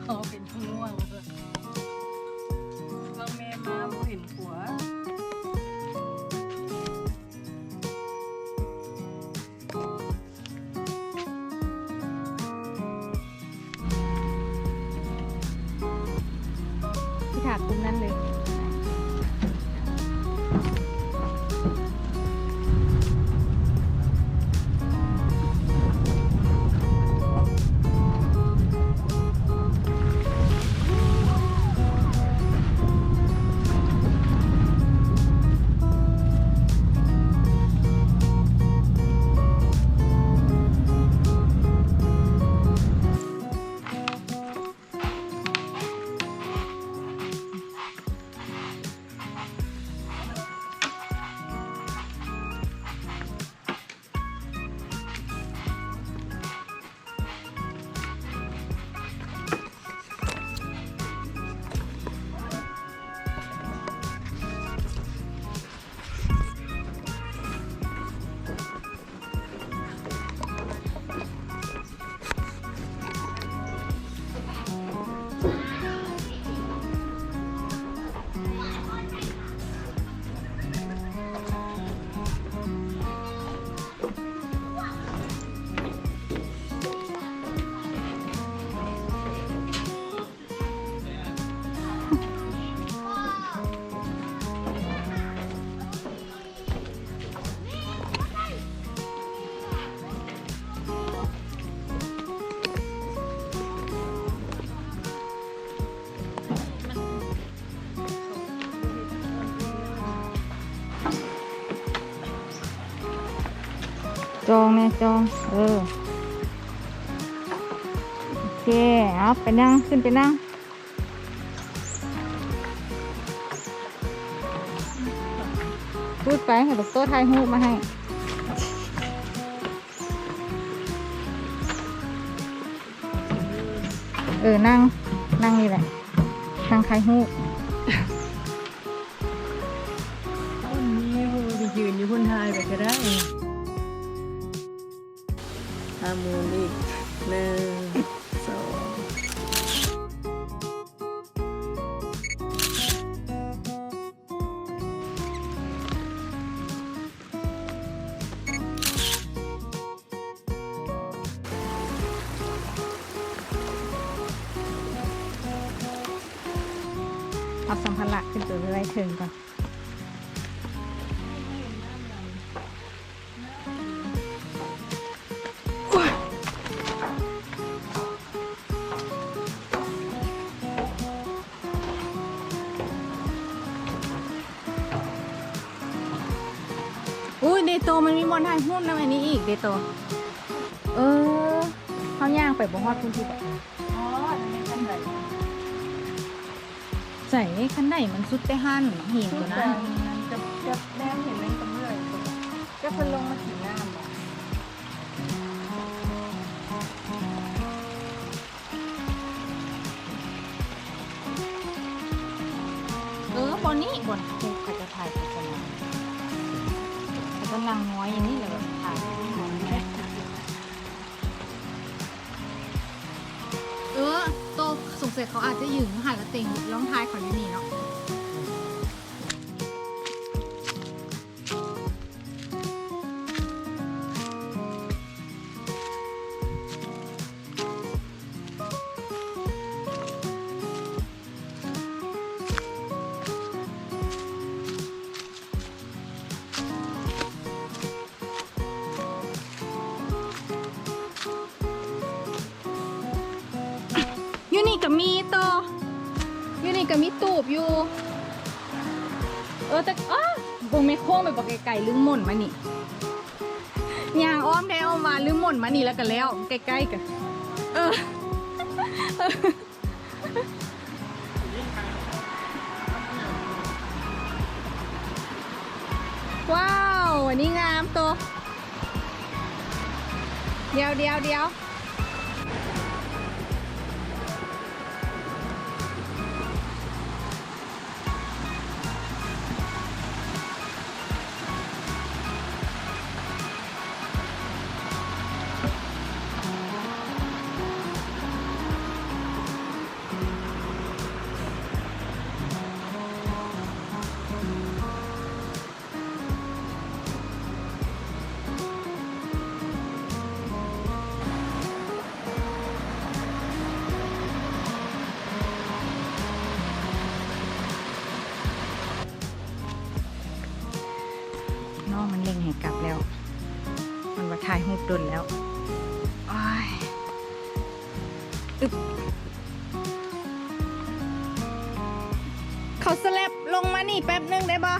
อ๋อเป็นช่วงบางแม่มาบ่เห็นผัวที่ถากตรงนั้นเลยจองเนี่ยจองโอเคเอาไปนั่งขึ้นไปนั่งพูดไปให้ดร.ถ่ายรูปมาให้นั่งนี่แหละนั่งถ่ายรูปคนนี้ไปยืนอยู่คนไทยไปก็ได้ฮาร์โมนิก1 2เอาสัมภาระขึ้นตัวเรื่อยถึงก่อนอุ้ยเดโตมันมีบอลถ่ายรูปนะอันนี้อีกเดโตเขาย่างไปบ่ฮอดพื้นที่แบบอ๋ออันนี้คันไหนใส่คันไหนมันสุดไปหั่นหินตัวนั้นจะแดงเห็นเลยกับเมื่อยก็เพิ่นลงมาถึงงามบ่บนนี้บนครูเขาจะถ่ายโฆษณาเขาก็นั่งน้อยอย่างนี้เลยแบบถ่ายโตสงสัยเขาอาจจะยืนหันละเต็งร้องทายขออยู่นี่เนาะยูนี่ก็มีโตยูนี่ก็มีตูบอยู่แต่บงไม่โค้งไปบอกไก่ๆลืมหม่นมานี่ยางอ้อมได้เอามาลืมหม่นมานี่แล้วกันแล้วใกล้ๆกันว้าววันนี้งามโตเดี๋ยว งให้กลับแล้ว มันมาถ่ายรูปดนแล้วอ้ายอึบเขาสแลบลงมานี่แป๊บนึงได้บ่